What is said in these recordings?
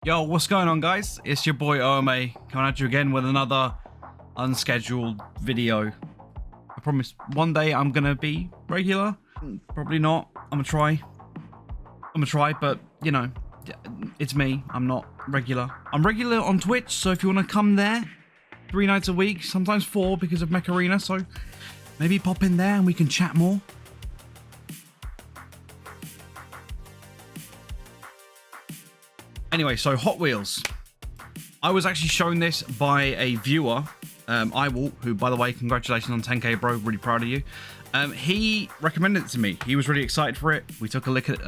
Yo, what's going on, guys? It's your boy OMA coming at you again with another unscheduled video. I promise one day I'm gonna be regular. Probably not. I'm gonna try, but you know, it's me. I'm not regular. I'm regular on Twitch, so if you want to come there 3 nights a week, sometimes 4 because of Mech Arena, so maybe pop in there and we can chat more. Anyway, so Hot Wheels. I was actually shown this by a viewer, iWalt, who, by the way, congratulations on 10k, bro. Really proud of you. He recommended it to me. He was really excited for it. We took a look at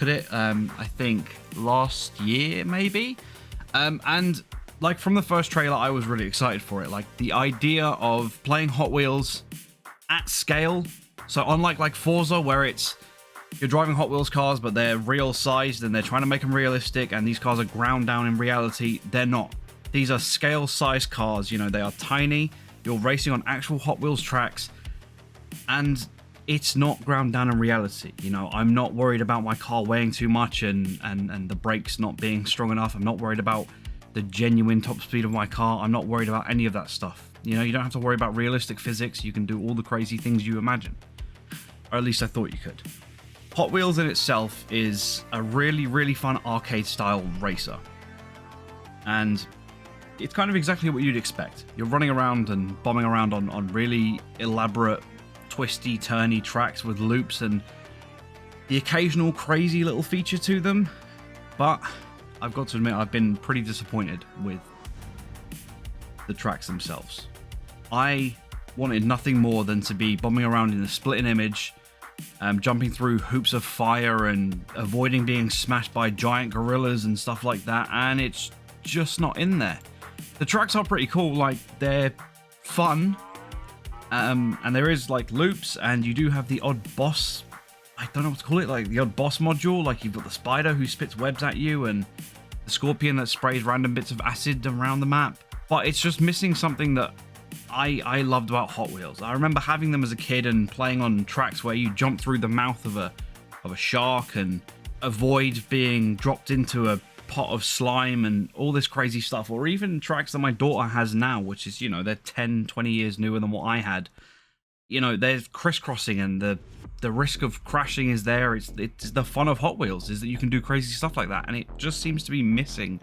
it, I think last year, maybe. And like from the first trailer, I was really excited for it. Like the idea of playing Hot Wheels at scale. So unlike like Forza, where you're driving Hot Wheels cars, but they're real sized and they're trying to make them realistic, and these cars are ground down in reality. They're not. These are scale sized cars. You know, they are tiny. You're racing on actual Hot Wheels tracks, and it's not ground down in reality. You know, I'm not worried about my car weighing too much and the brakes not being strong enough. I'm not worried about the genuine top speed of my car. I'm not worried about any of that stuff. You know, you don't have to worry about realistic physics. You can do all the crazy things you imagine, or at least I thought you could. Hot Wheels in itself is a really, really fun arcade-style racer. And it's kind of exactly what you'd expect. You're running around and bombing around on really elaborate, twisty, turny tracks with loops and the occasional crazy little feature to them. But I've got to admit, I've been pretty disappointed with the tracks themselves. I wanted nothing more than to be bombing around in a split image, jumping through hoops of fire and avoiding being smashed by giant gorillas and stuff like that, and it's just not in there. The tracks are pretty cool, like they're fun, and there is like loops, and you do have the odd boss, I don't know what to call it, like the odd boss module. Like you've got the spider who spits webs at you and the scorpion that sprays random bits of acid around the map, but it's just missing something that I loved about Hot Wheels. I remember having them as a kid and playing on tracks where you jump through the mouth of a shark and avoid being dropped into a pot of slime and all this crazy stuff, or even tracks that my daughter has now, which is, you know, they're 10-20 years newer than what I had. You know, there's crisscrossing and the risk of crashing is there. It's the fun of Hot Wheels is that you can do crazy stuff like that, and it just seems to be missing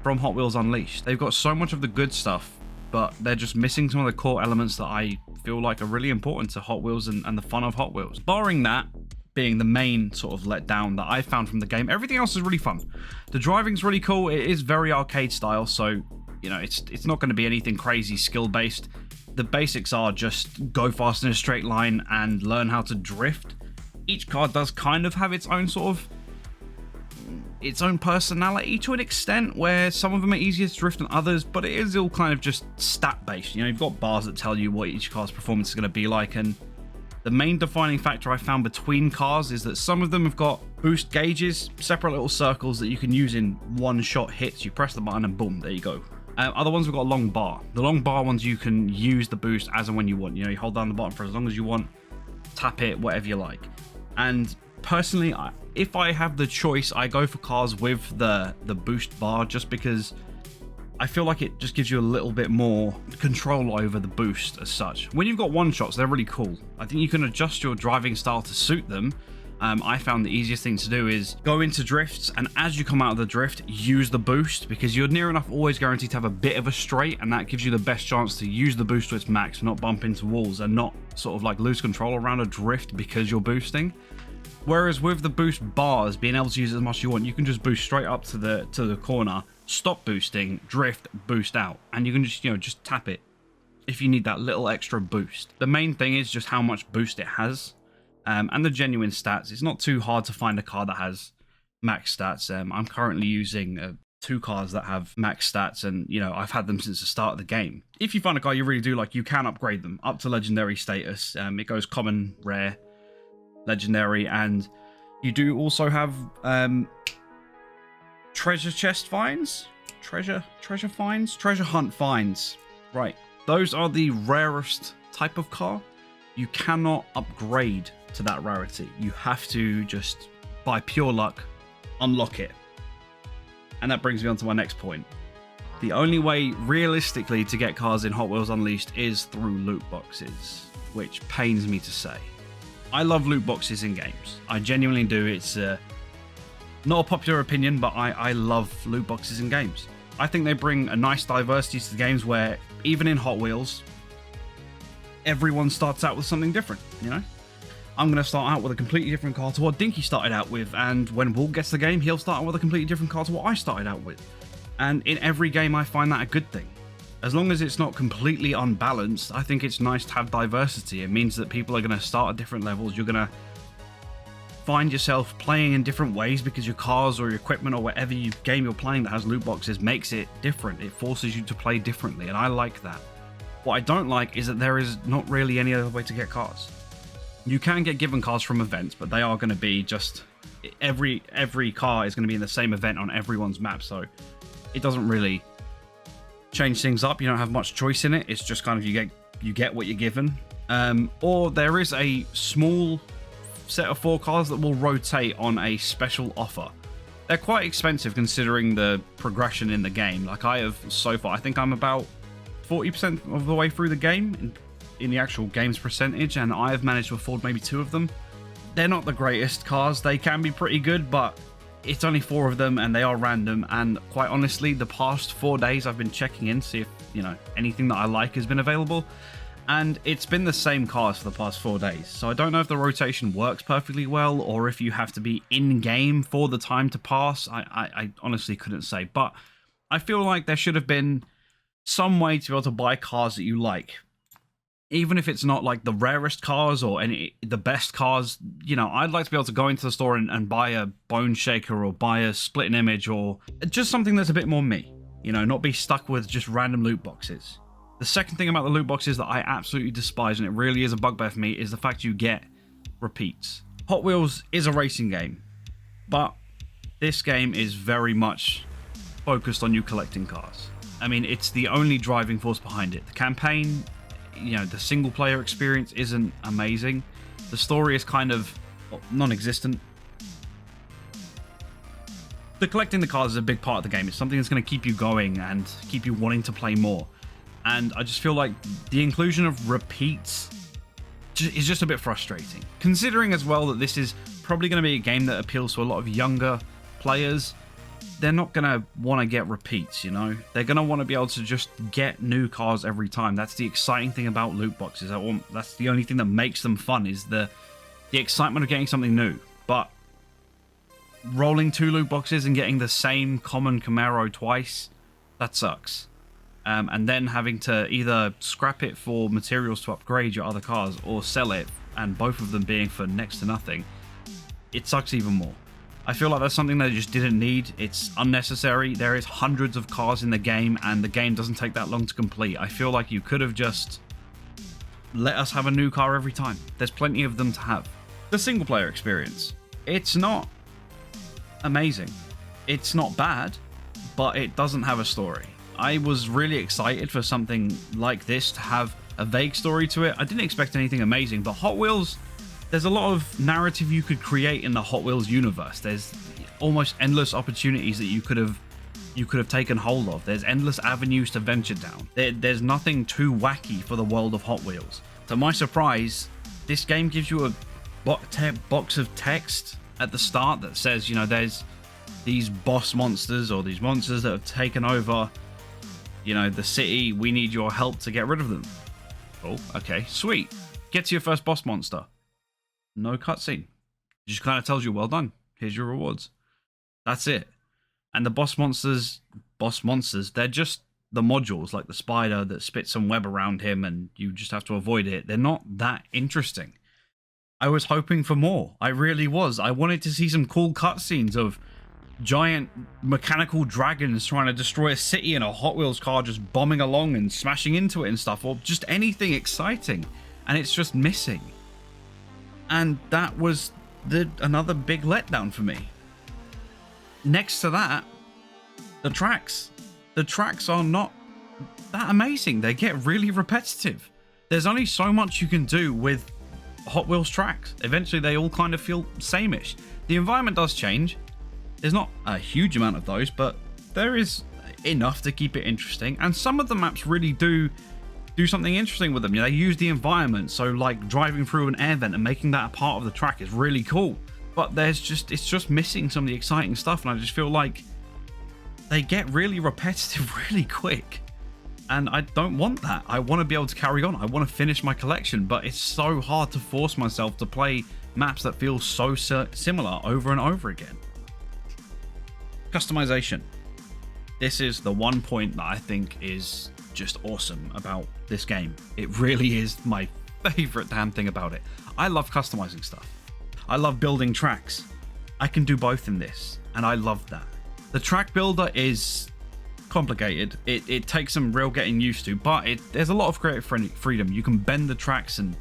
from Hot Wheels Unleashed. They've got so much of the good stuff, but they're just missing some of the core elements that I feel like are really important to Hot Wheels and the fun of Hot Wheels. Barring that being the main sort of letdown that I found from the game, everything else is really fun. The driving's really cool. It is very arcade style, so you know it's not going to be anything crazy skill based. The basics are just go fast in a straight line and learn how to drift. Each car does kind of have its own sort of personality to an extent, where some of them are easier to drift than others, but it is all kind of just stat based. You know, you've got bars that tell you what each car's performance is going to be like, and the main defining factor I found between cars is that some of them have got boost gauges, separate little circles that you can use in one-shot hits. You press the button and boom, there you go. Other ones have got a long bar. The long bar ones you can use the boost as and when you want. You know, you hold down the button for as long as you want, tap it, whatever you like. And personally, if I have the choice, I go for cars with the boost bar, just because I feel like it just gives you a little bit more control over the boost as such. When you've got one-shots, they're really cool. I think you can adjust your driving style to suit them. I found the easiest thing to do is go into drifts, and as you come out of the drift, use the boost, because you're near enough always guaranteed to have a bit of a straight, and that gives you the best chance to use the boost to its max, not bump into walls and not sort of like lose control around a drift because you're boosting. Whereas with the boost bars, being able to use it as much as you want, you can just boost straight up to the corner, stop boosting, drift, boost out, and you can just, you know, just tap it if you need that little extra boost. The main thing is just how much boost it has, and the genuine stats. It's not too hard to find a car that has max stats. I'm currently using 2 cars that have max stats, and you know, I've had them since the start of the game. If you find a car you really do like, you can upgrade them up to legendary status. It goes common, rare, legendary, and you do also have treasure chest finds, treasure hunt finds. Right, those are the rarest type of car. You cannot upgrade to that rarity. You have to just by pure luck unlock it. And that brings me on to my next point. The only way realistically to get cars in Hot Wheels Unleashed is through loot boxes, which pains me to say. I love loot boxes in games. I genuinely do. It's not a popular opinion, but I love loot boxes in games. I think they bring a nice diversity to the games where even in Hot Wheels, everyone starts out with something different, you know? I'm going to start out with a completely different car to what Dinky started out with, and when Walt gets the game, he'll start out with a completely different car to what I started out with. And in every game, I find that a good thing. As long as it's not completely unbalanced, I think it's nice to have diversity. It means that people are going to start at different levels. You're going to find yourself playing in different ways because your cars or your equipment or whatever game you're playing that has loot boxes makes it different. It forces you to play differently, and I like that. What I don't like is that there is not really any other way to get cars. You can get given cars from events, but they are going to be just every car is going to be in the same event on everyone's map, so it doesn't really change things up. You don't have much choice in it. It's just kind of you get what you're given. Or there is a small set of 4 cars that will rotate on a special offer. They're quite expensive considering the progression in the game. Like I have so far, I think I'm about 40% of the way through the game in the actual game's percentage, and I have managed to afford maybe 2 of them. They're not the greatest cars. They can be pretty good, but it's only 4 of them and they are random. And quite honestly, the past 4 days I've been checking in to see if, you know, anything that I like has been available. And it's been the same cars for the past 4 days. So I don't know if the rotation works perfectly well or if you have to be in-game for the time to pass. I honestly couldn't say. But I feel like there should have been some way to be able to buy cars that you like. Even if it's not like the rarest cars or the best cars, you know, I'd like to be able to go into the store and buy a Bone Shaker or buy a Splitting Image or just something that's a bit more me. You know, not be stuck with just random loot boxes. The second thing about the loot boxes that I absolutely despise, and it really is a bugbear for me, is the fact you get repeats. Hot Wheels is a racing game, but this game is very much focused on you collecting cars. I mean, it's the only driving force behind it. The campaign, you know, the single player experience isn't amazing. The story is kind of non-existent. The collecting the cars is a big part of the game. It's something that's going to keep you going and keep you wanting to play more. And I just feel like the inclusion of repeats is just a bit frustrating. Considering as well that this is probably going to be a game that appeals to a lot of younger players, they're not going to want to get repeats, you know? They're going to want to be able to just get new cars every time. That's the exciting thing about loot boxes. That's the only thing that makes them fun, is the excitement of getting something new. But rolling 2 loot boxes and getting the same common Camaro twice, that sucks. And then having to either scrap it for materials to upgrade your other cars or sell it, and both of them being for next to nothing, it sucks even more. I feel like that's something they just didn't need. It's unnecessary. There is hundreds of cars in the game, and the game doesn't take that long to complete. I feel like you could have just let us have a new car every time. There's plenty of them to have. The single player experience, it's not amazing. It's not bad, but it doesn't have a story. I was really excited for something like this to have a vague story to it. I didn't expect anything amazing, but Hot Wheels, there's a lot of narrative you could create in the Hot Wheels universe. There's almost endless opportunities that you could have taken hold of. There's endless avenues to venture down. There's nothing too wacky for the world of Hot Wheels. To my surprise, this game gives you a box of text at the start that says, you know, there's these boss monsters or these monsters that have taken over, you know, the city. We need your help to get rid of them. Oh, okay, sweet. Get to your first boss monster. No cutscene. It just kind of tells you, well done. Here's your rewards. That's it. And the boss monsters, they're just the modules, like the spider that spits some web around him and you just have to avoid it. They're not that interesting. I was hoping for more. I really was. I wanted to see some cool cutscenes of giant mechanical dragons trying to destroy a city in a Hot Wheels car just bombing along and smashing into it and stuff, or just anything exciting. And it's just missing. And that was another big letdown for me. Next to that, the tracks. The tracks are not that amazing. They get really repetitive. There's only so much you can do with Hot Wheels tracks. Eventually, they all kind of feel sameish. The environment does change. There's not a huge amount of those, but there is enough to keep it interesting, and some of the maps really do something interesting with them. They use the environment, so like driving through an air vent and making that a part of the track is really cool. But it's just missing some of the exciting stuff, and I just feel like they get really repetitive really quick. And I don't want that. I want to be able to carry on. I want to finish my collection, but it's so hard to force myself to play maps that feel so similar over and over again. Customization. This is the one point that I think is just awesome about this game. It really is my favorite damn thing about it. I love customizing stuff. I love building tracks. I can do both in this, and I love that. The track builder is complicated. It takes some real getting used to, but there's a lot of creative freedom. You can bend the tracks and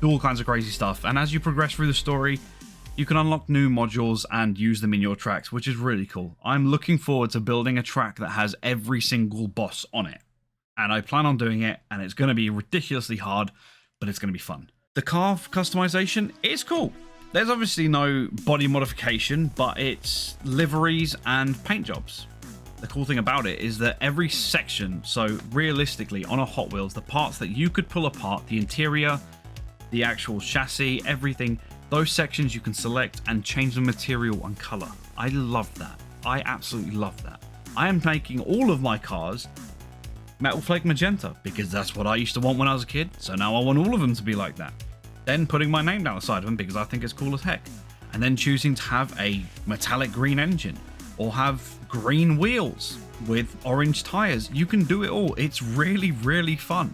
do all kinds of crazy stuff, and as you progress through the story, you can unlock new modules and use them in your tracks, which is really cool. I'm looking forward to building a track that has every single boss on it, and I plan on doing it, and it's going to be ridiculously hard, but it's going to be fun. The car customization is cool. There's obviously no body modification, but it's liveries and paint jobs. The cool thing about it is that every section, so realistically on a Hot Wheels, the parts that you could pull apart, the interior, the actual chassis, everything, those sections you can select and change the material and color. I love that. I absolutely love that. I am making all of my cars Metal Flake Magenta because that's what I used to want when I was a kid, so now I want all of them to be like that. Then putting my name down the side of them because I think it's cool as heck. And then choosing to have a metallic green engine or have green wheels with orange tires. You can do it all. It's really, really fun.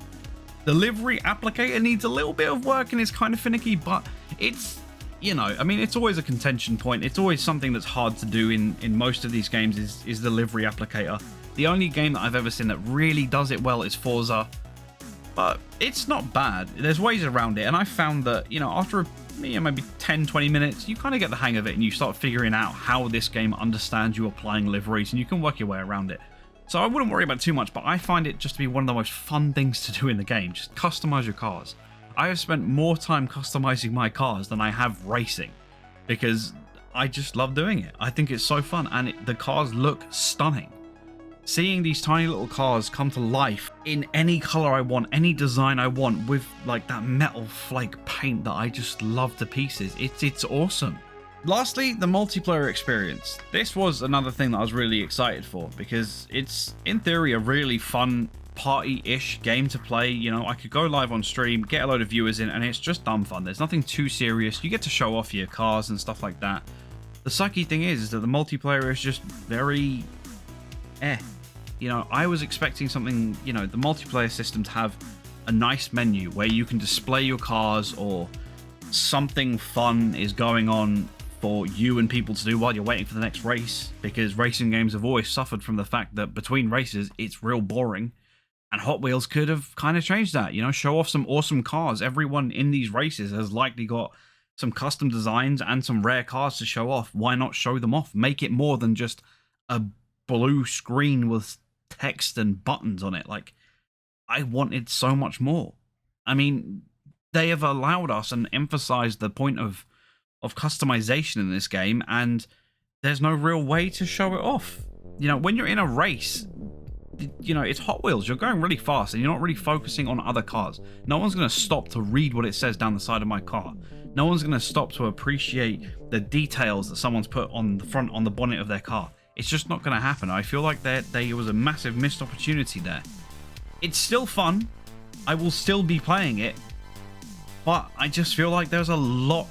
The livery applicator needs a little bit of work and it's kind of finicky, but it's, you know, I mean, it's always a contention point. It's always something that's hard to do in most of these games is the livery applicator. The only game that I've ever seen that really does it well is Forza, but it's not bad. There's ways around it, and I found that, you know, after maybe 10-20 minutes, you kind of get the hang of it and you start figuring out how this game understands you applying liveries, and you can work your way around it. So I wouldn't worry about it too much, but I find it just to be one of the most fun things to do in the game. Just customize your cars. I have spent more time customizing my cars than I have racing because I just love doing it. I think it's so fun, and the cars look stunning. Seeing these tiny little cars come to life in any color I want, any design I want, with like that metal flake paint that I just love to pieces. It's awesome. Lastly, the multiplayer experience. This was another thing that I was really excited for because it's in theory a really fun party-ish game to play. You know, I could go live on stream, get a load of viewers in, and it's just dumb fun. There's nothing too serious. You get to show off your cars and stuff like that. The sucky thing is that the multiplayer is just very you know, I was expecting something, you know, the multiplayer system to have a nice menu where you can display your cars or something fun is going on for you and people to do while you're waiting for the next race, because racing games have always suffered from the fact that between races it's real boring, and Hot Wheels could have kind of changed that. You know, show off some awesome cars. Everyone in these races has likely got some custom designs and some rare cars to show off. Why not show them off? Make it more than just a blue screen with text and buttons on it. Like, I wanted so much more. I mean, they have allowed us and emphasized the point of customization in this game, and there's no real way to show it off. You know, when you're in a race, you know, it's Hot Wheels, you're going really fast and you're not really focusing on other cars. No one's going to stop to read what it says down the side of my car. No one's going to stop to appreciate the details that someone's put on the front, on the bonnet of their car. It's just not going to happen. I feel like there was a massive missed opportunity there. It's still fun. I will still be playing it, but I just feel like there's a lot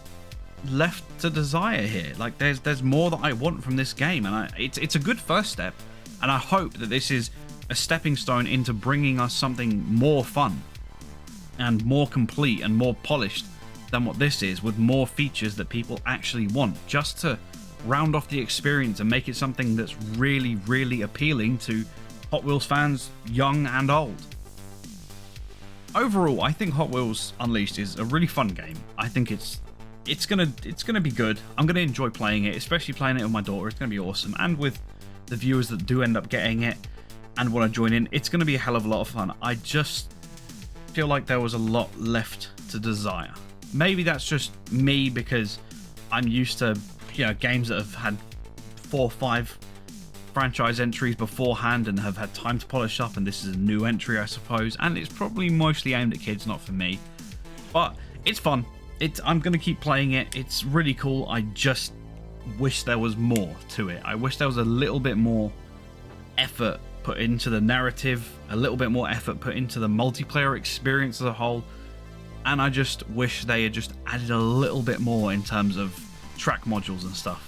left to desire here. Like, there's more that I want from this game, and it's a good first step, and I hope that this is a stepping stone into bringing us something more fun and more complete and more polished than what this is, with more features that people actually want, just to round off the experience and make it something that's really, really appealing to Hot Wheels fans, young and old. Overall, I think Hot Wheels Unleashed is a really fun game. I think it's gonna be good. I'm gonna enjoy playing it, especially playing it with my daughter. It's gonna be awesome, and with the viewers that do end up getting it and want to join in, it's gonna be a hell of a lot of fun. I just feel like there was a lot left to desire. Maybe that's just me because I'm used to, you know, games that have had 4 or 5 franchise entries beforehand and have had time to polish up, and this is a new entry, I suppose, and it's probably mostly aimed at kids, not for me. But it's fun. I'm going to keep playing it. It's really cool. I just wish there was more to it. I wish there was a little bit more effort put into the narrative, a little bit more effort put into the multiplayer experience as a whole, and I just wish they had just added a little bit more in terms of track modules and stuff.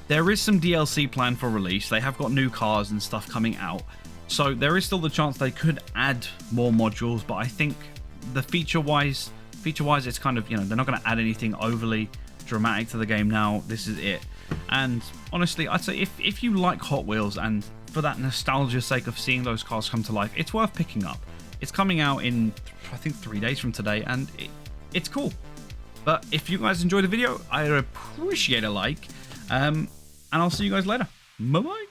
There is some DLC planned for release. They have got new cars and stuff coming out, so there is still the chance they could add more modules, but I think the feature-wise, it's kind of, you know, they're not going to add anything overly dramatic to the game now. This is it. And honestly, I'd say if you like Hot Wheels and for that nostalgia sake of seeing those cars come to life, it's worth picking up. It's coming out in, I think, 3 days from today, and it's cool. But if you guys enjoyed the video, I'd appreciate a like. And I'll see you guys later. Bye-bye.